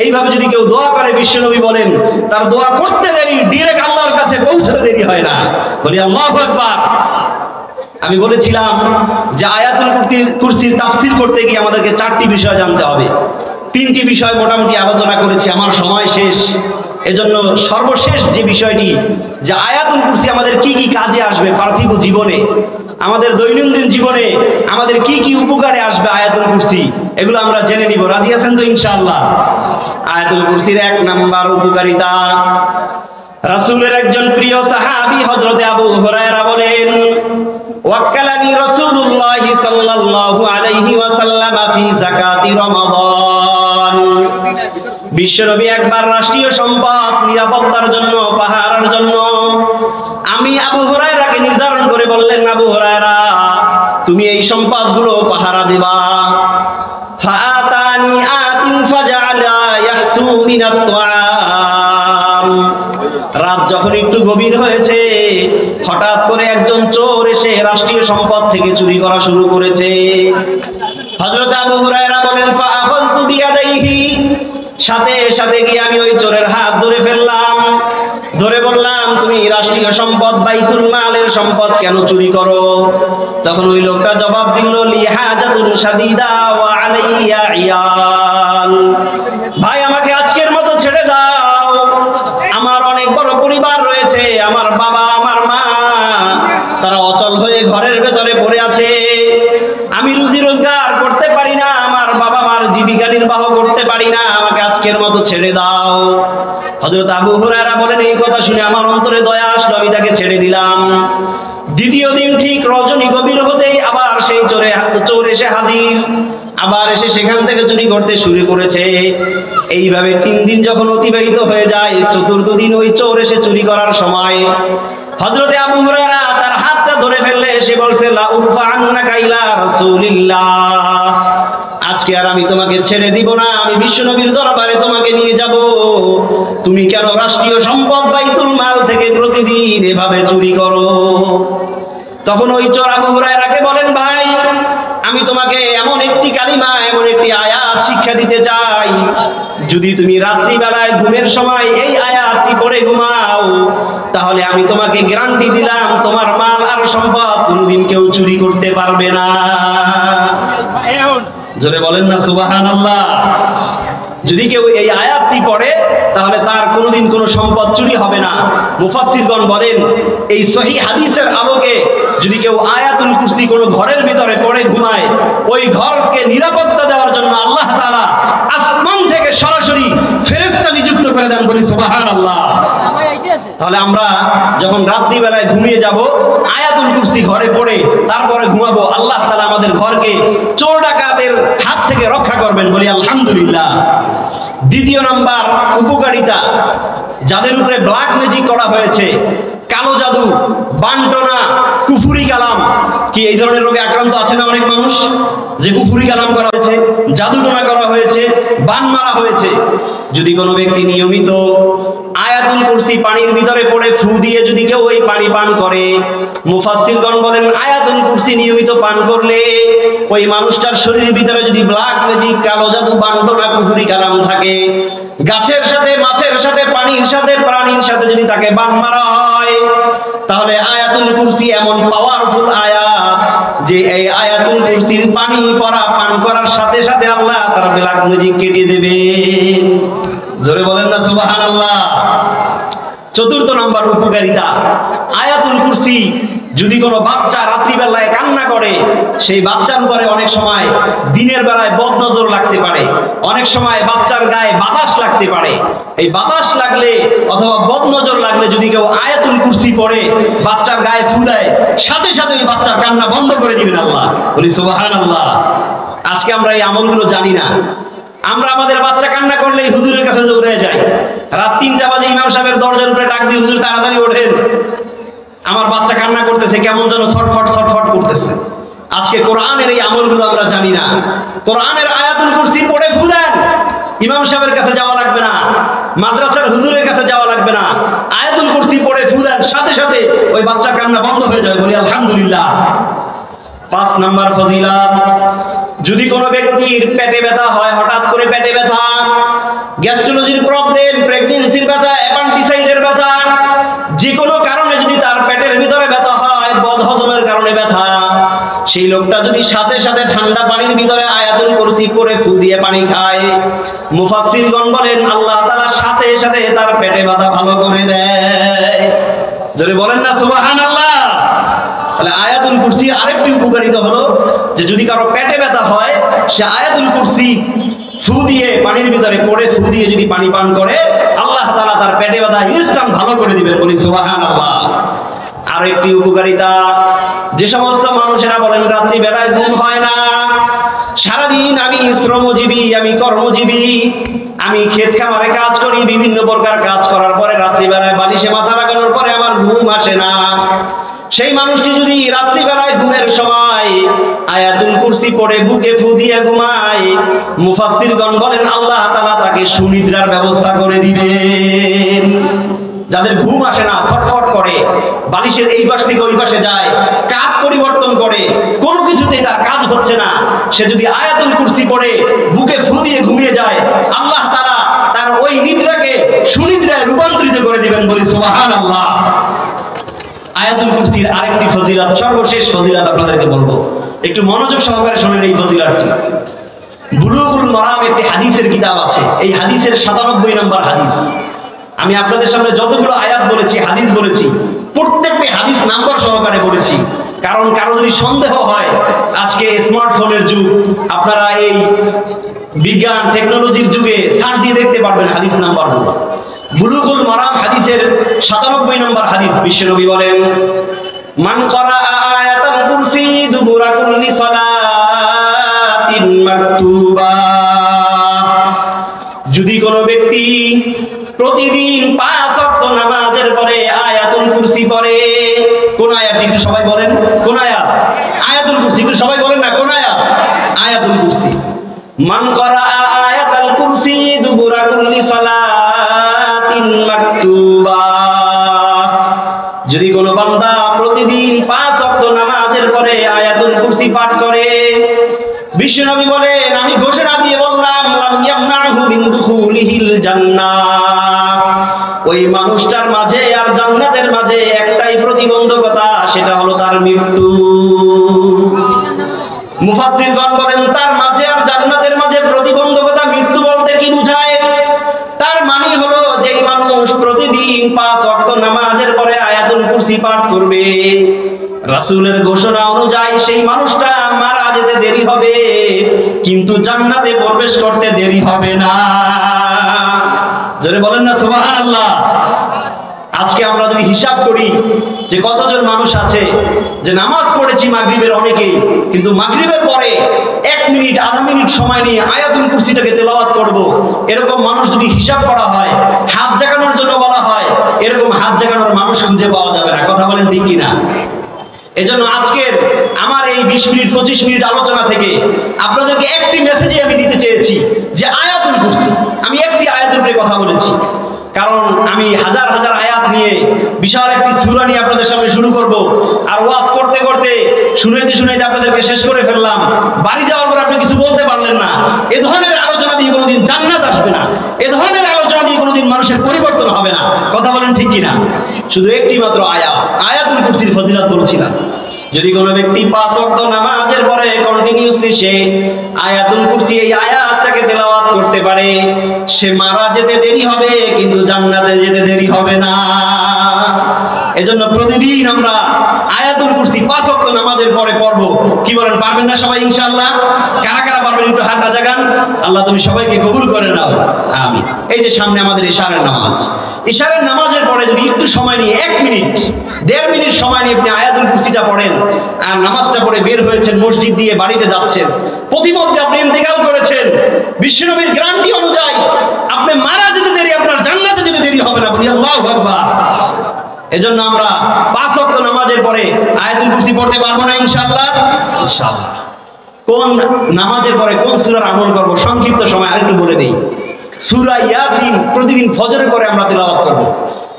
এইভাবে যদি কেউ দোয়া করে, বিশ্বনবী বলেন তার দোয়া করতে দেরি, ডাইরেক্ট আল্লাহর কাছে পৌঁছতে দেরি হয় না। বলি আল্লাহু আকবার। আমি বলেছিলাম যে আয়াতুল কুরসির তাফসীর করতে গিয়ে আমাদেরকে চারটি বিষয় জানতে হবে। তিনটি বিষয় মোটামুটি আলোচনা করেছি, আমার সময় শেষ। এজন্য সর্বশেষ যে বিষয়টি, যে আয়াতুল কুরসি আমাদের কি কি কাজে আসবে পার্থিব জীবনে, আমাদের দৈনন্দিন জীবনে আমাদের কি কি উপকারে আসবে আয়াতুল কুরসি, এগুলো আমরা জেনে নিব। রাজি আছেন তো ইনশাআল্লাহ? আয়াতুল কুরসির এক নাম্বার উপকারিতা, রাসূলের একজন প্রিয় সাহাবী হযরতে আবু হুরায়রা বলেন, ওয়াক্কালানি রাসূলুল্লাহ সাল্লাল্লাহু আলাইহি ওয়াসাল্লাম ফি যাকাতি রমাদান। বিশ্বনবী একবার রাষ্ট্রীয় সম্পদ নিরাপত্তার জন্য, পাহারার জন্য আমি আবু হুরায়রাকে নির্ধারণ করে বললেন, আবু হুরায়রা তুমি এই সম্পদগুলো পাহারা দিবা। ফাআতানি আতিন ফাজআলা ইয়াহসু মিনাত তাআম। রাত যখন একটু গভীর হয়েছে, হঠাৎ করে একজন চোর এসে রাষ্ট্রীয় সম্পদ থেকে চুরি করা শুরু করেছে। হযরত আবু হুরায়রা বলেন, ফাআখাযতু বিয়াদাইহি, সাথে সাথে গিয়ে আমি ওই চোরের হাত ধরে ফেললাম, ধরে বললাম তুমি রাষ্ট্রীয় সম্পদ বাইতুল মালের সম্পদ কেন চুরি করো? তখন ওই লোকটা জবাব দিল, লিহাজাতুন শাদীদা ওয়া আলাইয়া ইয়াল। ভাই আমাকে আজকের মতো ছেড়ে দাও, আমার অনেক বড় পরিবার রয়েছে, আমার বাবা আমার মা তারা অচল হয়ে ঘরের ভেতরে পড়ে আছে, আমি রুজি রোজগার করতে পারি না, আমার বাবা মার জীবিকা নির্বাহ করতে পারি না, আমাকে আজকের মতো ছেড়ে দাও। হযরত আবু হুরায়রা বলেন, এই কথা শুনে আমার অন্তরে দয়া আসলো, আমি তাকে ছেড়ে দিলাম। দ্বিতীয় দিন ঠিক রজনী গভীর হতেই আবার সেই চোর এসে হাজির, আবার এসে সেখান থেকে চুরি করতে শুরু করেছে। এইভাবে 3 দিন যখন অতিবাহিত হয়ে যায়, চতুর্থ দিন ওই চোর এসে চুরি করার সময় হযরতে আবু হুরায়রা তার হাতটা ধরে ফেললে সে বলছে, লা উরফা আন্নাকা ইলা রাসূলিল্লাহ, আজকে আর আমি তোমাকে ছেড়ে দিব না, আমি বিশ্বনবীর দরবারে তোমাকে নিয়ে যাব। তুমি কেন রাষ্ট্রীয় সম্পদ বাইতুল মাল থেকে প্রতিদিন এভাবে চুরি করো? তখন ওই চোর আবু হুরায়রাকে বলেন, ভাই আমি তোমাকে এমন একটি কালিমা, এমন একটি আয়াত শিক্ষা দিতে চাই, যদি তুমি রাত্রি বেলায় ঘুমের সময় এই আয়াতটি পড়ে ঘুমাও, তাহলে আমি তোমাকে গ্যারান্টি দিলাম তোমার মাল আর সম্পদ কোনোদিন কেউ চুরি করতে পারবে না। জোরে বলেন না সুবহানাল্লাহ। যদি কেউ এই আয়াতটি পড়ে তাহলে তার কোনোদিন কোনো সম্পদ চুরি হবে না। মুফাসসিরগণ বলেন এই সহিহ হাদিসের আলোকে যদি কেউ আয়াতুল কুরসি কোনো ঘরের ভিতরে পড়ে ঘুমায়, ওই ঘরকে নিরাপত্তা দেওয়ার জন্য আল্লাহ তাআলা আসমান থেকে সরাসরি ফেরেশতা নিযুক্ত করে দেন, বলি সুবহানাল্লাহ। তাহলে আমরা যখন রাত্রি বেলায় ঘুমিয়ে যাব, আয়াতুল কুরসি ঘরে পড়ে তারপরে ঘুমাবো, আল্লাহ তাআলা আমাদের ঘরকে চোর ডাকাতের হাত থেকে রক্ষা করবেন, বলি আলহামদুলিল্লাহ। দ্বিতীয় নাম্বার উপকারিতা, যাদের উপরে ব্ল্যাক ম্যাজিক করা হয়েছে, কালো জাদু, বান্টনা, কুফুরি কালাম, কি এই ধরনের রোগে আক্রান্ত আছে না অনেক মানুষ, যে কুফুরি কালাম করা হয়েছে, জাদুটোনা করা হয়েছে, বান মারা হয়েছে। যদি কোনো ব্যক্তি নিয়মিত আয়াতুল কুরসি পানির ভিতরে পড়ে ফু দিয়ে যদি কেউ ওই পানি পান করে, মুফাসসিরগণ বলেন আয়াতুল কুরসি নিয়মিত পান করলে ওই মানুষটার শরীরের ভিতরে যদি ব্ল্যাক ম্যাজিক, কালো জাদু, বান্টনা, কুফুরি কালাম থাকে, গাছের সাথে, মাছের সাথে, পানির সাথে, প্রাণীর সাথে যদি তাকে বান মারা হয়, তাহলে আয়াতুল কুরসি এমন পাওয়ারফুল আয়াত যে এই আয়াতুল কুরসির পানি পড়া পান করার সাথে সাথে আল্লাহ তার ব্ল্যাক ম্যাজিক কেটে দেবে। জোরে বলেন না সুবহানাল্লাহ। চতুর্থ নাম্বার উপকারিতা, আয়াতুল কুরসি যদি কোনো বাচ্চা রাত্রিবেলায় কান্না করে, সেই বাচ্চার উপরে অনেক সময় দিনের বেলায় বদনজর লাগতে পারে, অনেক সময় বাচ্চার গায়ে বাতাস লাগতে পারে। এই বাতাস লাগলে অথবা বদনজর লাগলে যদি কেউ আয়াতুল কুরসি পড়ে বাচ্চার গায়ে ফু দেয়, সাথে সাথে ওই বাচ্চার কান্না বন্ধ করে দিবেন আল্লাহ, বলি সুবহানাল্লাহ। আজকে আমরা এই আমলগুলো জানি না। আমরা আমাদের বাচ্চা কান্না করলেই হুজুরের কাছে দৌড়ে যাই, রাত 3টা বাজে ইমাম সাহেবের দরজার উপরে ডাক দিই, হুজুর তাড়াতাড়ি ওঠেন, আমার বাচ্চা কান্না করতেছে, কেমন যেন ছটফট ছটফট করতেছে। আজকে কোরআনের এই আমলগুলো আমরা জানি না। কোরআনের আয়াতুল কুরসি পড়ে ফু দেন, ইমাম সাহেবের কাছে যাওয়া লাগবে না, মাদ্রাসার হুজুরের কাছে যাওয়া লাগবে না, আয়াতুল কুরসি পড়ে ফু দেন, সাথে সাথে ওই বাচ্চা কান্না বন্ধ হয়ে যায়, বলি আলহামদুলিল্লাহ। 5 নাম্বার ফজিলত, যদি কোনো ব্যক্তির পেটে ব্যথা হয়, হঠাৎ করে পেটে ব্যথা, গ্যাস্ট্রোলজির প্রবলেম, প্রেগন্যান্সির ব্যথা, অ্যাপেন্ডিসাইটের ব্যথা, যে কোনো কারণে যদি তার পেটের ভিতরে ব্যথা হয়, বদহজমের কারণে ব্যথা, সেই লোকটা যদি সাথে সাথে ঠান্ডা পানির ভিতরে আয়াতুল কুরসি পড়ে ফু দিয়ে পানি খায়, মুফাসসিরগণ বলেন আল্লাহ তাআলা সাথে সাথে তার পেটে ব্যথা ভালো করে দেয়। যদি বলেন না সুবহানাল্লাহ। তাহলে আয়াতুল কুরসির আরেকটি উপকারিতা হলো যে যদি কারো পেটে ব্যথা হয়, সে আয়াতুল কুরসি ফু দিয়ে পানির ভিতরে পড়ে ফু দিয়ে যদি পানি পান করে, আল্লাহ তাআলা তার পেটে ব্যথা ইনস্ট্যান্ট ভালো করে দিবেন, বলি সুবহানাল্লাহ। আরেকটি উপকারিতা, যে সমস্ত মানুষেরা বলেন রাত্রি বেলায় ঘুম হয় না, সারাদিন আমি শ্রমজীবী, আমি কর্মজীবী, আমি ক্ষেত খামারে কাজ করি, বিভিন্ন প্রকার কাজ করার পরে রাত্রিবেলায় বালিশে মাথা লাগানোর পরে আমার ঘুম আসে না, সেই মানুষটি যদি রাত্রিবেলায় ঘুমের সময় আয়াতুল কুরসি পড়ে বুকে ফু দিয়ে ঘুমায়, মুফাসসিরগণ বলেন আল্লাহ তাআলা তাকে সুনিদ্রার ব্যবস্থা করে দিবেন। যাদের ঘুম আসে না, ছটফট করে, বালিশের এই পাশ থেকে ওই পাশে যায়, কাজ পরিবর্তন করে, কোনো কিছুতেই তার কাজ হচ্ছে না, সে যদি আয়াতুল কুরসি পড়ে বুকে ফু দিয়ে ঘুমিয়ে যায়, আল্লাহ তাআলা তার ওই নিদ্রাকে সুনিদ্রায় রূপান্তরিত করে দিবেন, বলি সুবহানাল্লাহ। আয়াতুল কুরসির আরেকটি ফজিলত, সর্বশেষ ফজিলত আপনাদেরকে বলবো, একটু মনোযোগ সহকারে শুনেন এই ফজিলতটি। বুলুগুল মারাম একটি হাদিসের কিতাব আছে, এই হাদিসের 97 নম্বর হাদিস। আমি আপনাদের সামনে যতগুলো আয়াত বলেছি, হাদিস বলেছি, প্রত্যেকটি হাদিস নাম্বার সহকারে বলেছি, কারণ কারো যদি সন্দেহ হয়, আজকে স্মার্টফোনের যুগ, আপনারা এই বিজ্ঞান টেকনোলজির যুগে সার্চ দিয়ে দেখতে পারবেন হাদিস নাম্বারগুলো। বুলুগুল মারাম হাদিসের 97 নম্বর হাদিস, বিশ্বনবী বলেন মান ক্বারা আয়াতুল কুরসি দুবুরা কুল্লি সালাতিন মাকতুবা, যদি কোনো ব্যক্তি প্রতিদিন 5 ওয়াক্ত নামাজের পরে আয়াতুল কুরসি পড়ে, কোন আয়াত একটু সবাই বলেন, কোন আয়াত? আয়াতুল কুরসি, একটু সবাই বলেন না কোন আয়াত? আয়াতুল কুরসি। মান ক্বারা আয়াতুল কুরসি দুবুরা কুল্লি সালাতিন মাকতুবা, যদি কোনো বান্দা প্রতিদিন 5 ওয়াক্ত নামাজের পরে আয়াতুল কুরসি পাঠ করে, বিশ্বনবী বলেন আমি ঘোষণা দিয়ে বললাম লাম ইয়ামনাহু মিন দুখুলিহিল জান্নাহ, ওই মানুষটার মাঝে আর জান্নাতের মাঝে একটাই প্রতিবন্ধকতা, সেটা হলো তার মৃত্যু। মুফাসসিরগণ বলেন তার মাঝে আর জান্নাতের মাঝে প্রতিবন্ধকতা মৃত্যু বলতে কি বোঝায়? তার মানে হলো যেই মানুষ প্রতিদিন 5 ওয়াক্ত নামাজের পরে আয়াতুল কুরসি পাঠ করবে, রাসূলের ঘোষণা অনুযায়ী সেই মানুষটা মারা যেতে দেরি হবে কিন্তু জান্নাতে প্রবেশ করতে দেরি হবে না। জোরে বলেন না সুবহানাল্লাহ। আজকে আমরা যদি হিসাব করি যে কতজন মানুষ আছে যে নামাজ পড়েছি মাগরিবের অনেকেই, কিন্তু মাগরিবের পরে 1 মিনিট আধা মিনিট সময় নিয়ে আয়াতুল কুরসিটাকে তেলাওয়াত করব, এরকম মানুষ যদি হিসাব করা হয়, হাত জাগানোর জন্য বলা হয়, এরকম হাত জাগানোর মানুষ খুঁজে পাওয়া যাবে না। কথা বলেন ঠিক কিনা? এজন্য আজকের আমার এই 20 মিনিট 25 মিনিট আলোচনা থেকে আপনাদেরকে একটি মেসেজই আমি দিতে চেয়েছি যে আয়াতুল কুরসি, আমি একটি আয়াতের উপরে কথা বলেছি, কারণ আমি হাজার হাজার আয়াত নিয়ে বিশাল একটি সূরা নিয়ে আপনাদের সামনে শুরু করব, আর ওয়াজ করতে করতে শুনাইতে শুনাইতে আপনাদেরকে শেষ করে ফেললাম, বাড়ি যাওয়ার পর আপনি কিছু বলতে পারলেন না। এ ধরনের আলোচনা দিয়ে কোনোদিন জান্নাত আসবে না, এ ধরনের আলোচনা দিয়ে কোনোদিন মানুষের পরিবর্তন হবে না। কথা বলেন ঠিক কিনা? শুধু একটি মাত্র আয়াতুল কুরসির ফজিলত বলছিলাম। যদি কোনো ব্যক্তি 5 ওয়াক্ত নামাজের পরে কন্টিনিউয়াসলি সে আয়াতুল কুরসি এই আয়াতটাকে তেলাওয়াত করতে পারে, সে মারা যেতে দেরি হবে কিন্তু জান্নাতে যেতে দেরি হবে না। এজন্য প্রতিদিন আমরা আয়াতুল কুরসি 5 ওয়াক্ত নামাজের পরে পড়ব। কি বলেন, পারবেন না সবাই ইনশাআল্লাহ? কারা কারা পারবেন একটু হাতটা জাগান। আল্লাহ তুমি সবাইকে কবুল করে নাও, আমিন। এই যে সামনে আমাদের ইশারের নামাজ, ইশারের নামাজের পরে যদি একটু সময় নিয়ে 1 মিনিট 1.5 মিনিট সময় নিয়ে আপনি আয়াতুল কুরসিটা পড়েন আর নামাজটা পড়ে বের হয়েছেন, মসজিদ দিয়ে বাড়িতে যাচ্ছেন, প্রতিমধ্যে আপনি ইন্তেকাল করেছেন, বিশ্বনবীর গ্যারান্টি অনুযায়ী আপনি মারা যেতে দেরি, আপনার জান্নাতে যেতে দেরি হবে না। বলি আল্লাহু আকবার। এজন্য আমরা 5 ওয়াক্ত নামাজের পরে আয়াতুল কুরসি পড়তে পারবো না ইনশাআল্লাহ? ইনশাআল্লাহ। কোন নামাজের পরে কোন সূরার আমল করব সংক্ষিপ্ত সময় আরেকটু বলে দেই। সূরা ইয়াসিন প্রতিদিন ফজরের পরে আমরা তেলাওয়াত করব।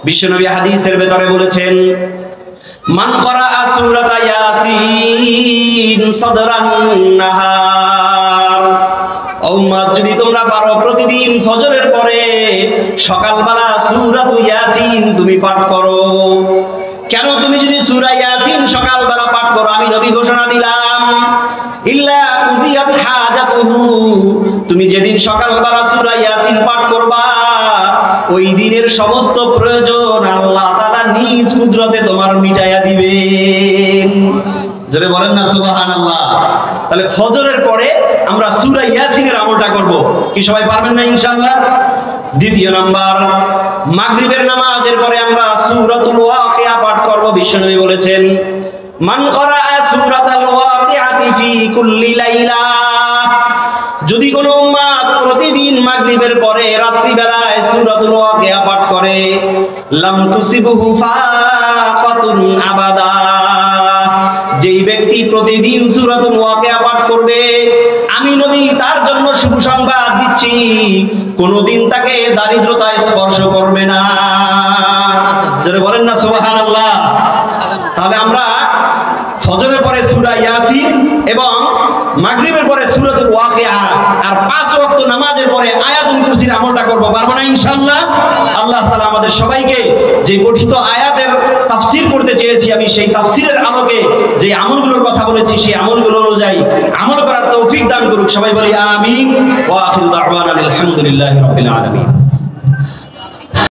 বিশ্বনবী হাদিসের ভেতরে বলেছেন, মান ক্বারাআ সূরাতা ইয়াসিন সাদরান নাহার, উম্মত যদি তোমরা পারো প্রতিদিন ফজরের পরে সকালবেলা সূরাতু ইয়াসিন তুমি পাঠ করো। কেন তুমি যদি সূরা ইয়াসিন সকালবেলা পাঠ করো, আমি নবী ঘোষণা দিলাম, ইল্লা কুযিয়াত হাজাতুহু, তুমি যেদিন সকালবেলা সূরা ইয়াসিন পাঠ করবা ওই দিনের সমস্ত প্রয়োজন আল্লাহ তাআলা নিজ কুদরতে তোমার মিটাইয়া দিবেন। জোরে বলেন না সুবহানাল্লাহ। তাহলে ফজরের পরে আমরা সূরা ইয়াসিনের আমলটা করব। কি সবাই পারবেন না ইনশাআল্লাহ? দ্বিতীয় নাম্বার, মাগরিবের নামাজের পরে আমরা সূরাতুল ওয়াকিয়া পাঠ করব। বিশ্বনবী বলেছেন, মান ক্বারাআ সূরাতাল ওয়াকিআতি ফি কুল্লি লাইলা, যদি কোনো উম্মত প্রতিদিন মাগরিবের পরে রাত্রি বেলায় সূরাতুল ওয়াকিয়া পাঠ করে, লাম তুসিবহু ফাকাতুন আবাদা, যেই ব্যক্তি প্রতিদিন সূরাতুল ওয়াকিয়া পাঠ করবে আমি নবী তার জন্য শুভ সংবাদ দিচ্ছি, কোনদিন তাকে দারিদ্রতা স্পর্শ করবে না। যারা বলেন না সুবহানাল্লাহ। তাহলে আমরা ফজরের পরে সূরা ইয়াসিন এবং মাগরিবের পরে সূরাতুল ওয়াকিয়া আর 5 ওয়াক্ত নামাজের পরে আয়াতুল কুরসির আমলটা করব। পারবো না ইনশাআল্লাহ? আল্লাহ তাআলা আমাদের সবাইকে যে পঠিত আয়াতের তাফসীর করতে চেয়েছি, আমি সেই তাফসীরের আলোকে যে আমলগুলোর কথা বলেছি সেই আমলগুলো অনুযায়ী আমল করার তৌফিক দান করুক। সবাই বলি আমিন। ওয়া আখিরু দাওয়ানা আলহামদুলিল্লাহি রাব্বিল আলামিন।